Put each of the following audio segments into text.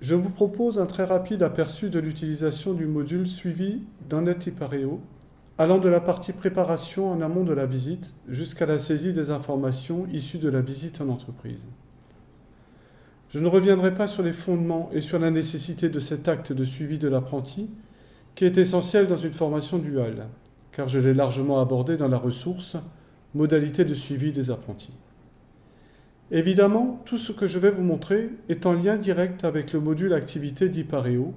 Je vous propose un très rapide aperçu de l'utilisation du module suivi d'un Ipareo, allant de la partie préparation en amont de la visite jusqu'à la saisie des informations issues de la visite en entreprise. Je ne reviendrai pas sur les fondements et sur la nécessité de cet acte de suivi de l'apprenti, qui est essentiel dans une formation duale, car je l'ai largement abordé dans la ressource « Modalité de suivi des apprentis ». Évidemment, tout ce que je vais vous montrer est en lien direct avec le module activité d'Ipareo,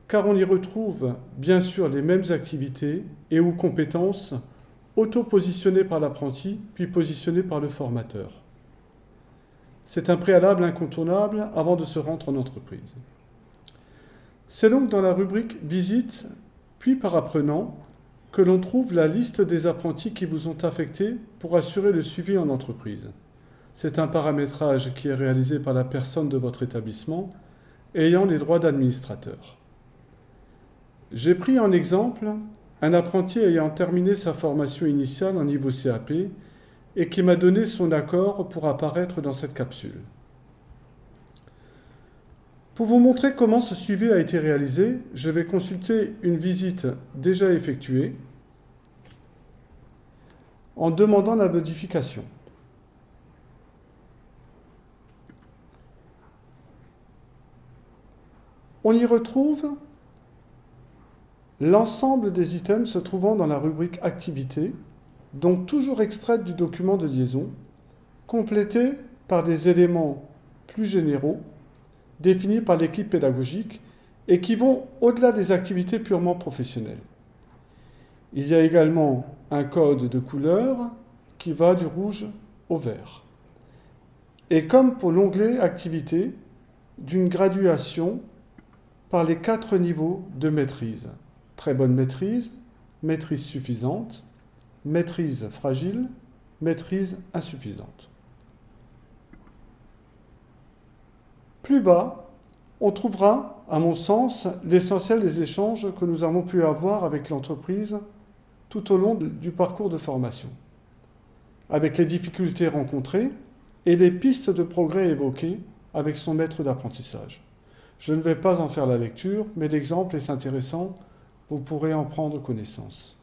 car on y retrouve bien sûr les mêmes activités et ou compétences auto-positionnées par l'apprenti puis positionnées par le formateur. C'est un préalable incontournable avant de se rendre en entreprise. C'est donc dans la rubrique Visite puis par apprenant que l'on trouve la liste des apprentis qui vous ont affectés pour assurer le suivi en entreprise. C'est un paramétrage qui est réalisé par la personne de votre établissement ayant les droits d'administrateur. J'ai pris en exemple un apprenti ayant terminé sa formation initiale en niveau CAP et qui m'a donné son accord pour apparaître dans cette capsule. Pour vous montrer comment ce suivi a été réalisé, je vais consulter une visite déjà effectuée en demandant la modification. On y retrouve l'ensemble des items se trouvant dans la rubrique Activité, donc toujours extraite du document de liaison, complétés par des éléments plus généraux, définis par l'équipe pédagogique et qui vont au-delà des activités purement professionnelles. Il y a également un code de couleur qui va du rouge au vert. Et comme pour l'onglet Activité, d'une graduation par les 4 niveaux de maîtrise. Très bonne maîtrise, maîtrise suffisante, maîtrise fragile, maîtrise insuffisante. Plus bas, on trouvera, à mon sens, l'essentiel des échanges que nous avons pu avoir avec l'entreprise tout au long du parcours de formation, avec les difficultés rencontrées et les pistes de progrès évoquées avec son maître d'apprentissage. Je ne vais pas en faire la lecture, mais l'exemple est intéressant, vous pourrez en prendre connaissance.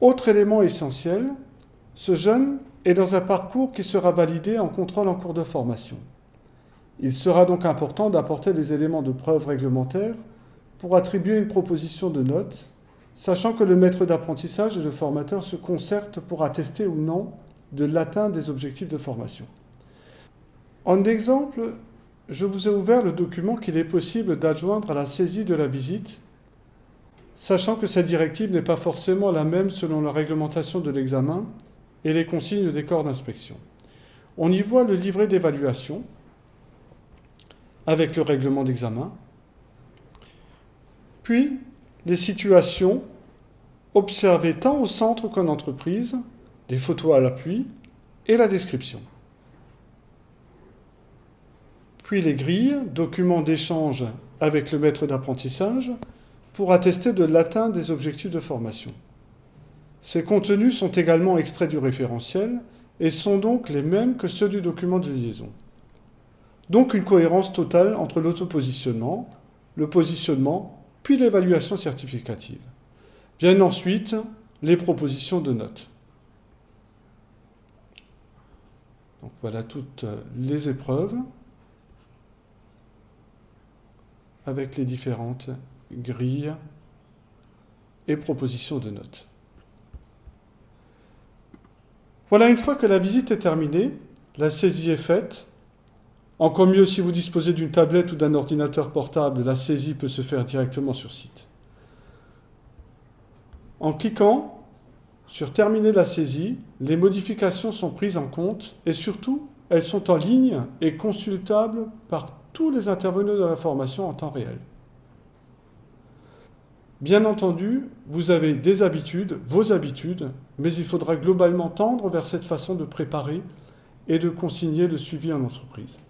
Autre élément essentiel, ce jeune est dans un parcours qui sera validé en contrôle en cours de formation. Il sera donc important d'apporter des éléments de preuve réglementaires pour attribuer une proposition de note, sachant que le maître d'apprentissage et le formateur se concertent pour attester ou non de l'atteinte des objectifs de formation. En exemple, je vous ai ouvert le document qu'il est possible d'adjoindre à la saisie de la visite, sachant que cette directive n'est pas forcément la même selon la réglementation de l'examen et les consignes des corps d'inspection. On y voit le livret d'évaluation avec le règlement d'examen, puis les situations observées tant au centre qu'en entreprise, des photos à l'appui et la description. Puis les grilles, documents d'échange avec le maître d'apprentissage, pour attester de l'atteinte des objectifs de formation. Ces contenus sont également extraits du référentiel et sont donc les mêmes que ceux du document de liaison. Donc une cohérence totale entre l'autopositionnement, le positionnement, puis l'évaluation certificative. Viennent ensuite les propositions de notes. Donc voilà toutes les épreuves avec les différentes grilles et propositions de notes. Voilà, une fois que la visite est terminée, la saisie est faite. Encore mieux, si vous disposez d'une tablette ou d'un ordinateur portable, la saisie peut se faire directement sur site. En cliquant sur Terminer la saisie, les modifications sont prises en compte et surtout, elles sont en ligne et consultables par tous les intervenants de la formation en temps réel. Bien entendu, vous avez des habitudes, vos habitudes, mais il faudra globalement tendre vers cette façon de préparer et de consigner le suivi en entreprise.